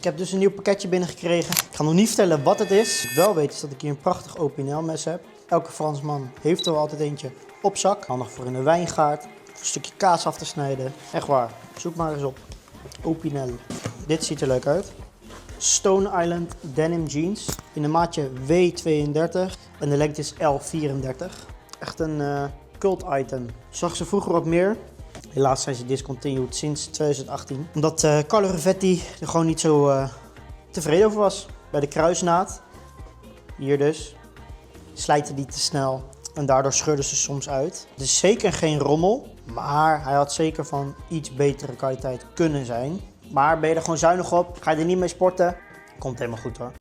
Ik heb dus een nieuw pakketje binnengekregen. Ik ga nog niet vertellen wat het is. Wat ik wel weet is dat ik hier een prachtig Opinel mes heb. Elke Fransman heeft er wel altijd eentje op zak. Handig voor in een wijngaard. Voor een stukje kaas af te snijden. Echt waar. Zoek maar eens op. Opinel. Dit ziet er leuk uit. Stone Island Denim Jeans. In de maatje W32. En de lengte is L34. Echt een cult item. Ik zag ze vroeger ook meer. Helaas zijn ze discontinued sinds 2018. Omdat Carlo Ravetti er gewoon niet zo tevreden over was. Bij de kruisnaad. Hier dus. Slijten die te snel. En daardoor scheurden ze soms uit. Het is zeker geen rommel. Maar hij had zeker van iets betere kwaliteit kunnen zijn. Maar ben je er gewoon zuinig op? Ga je er niet mee sporten? Komt helemaal goed hoor.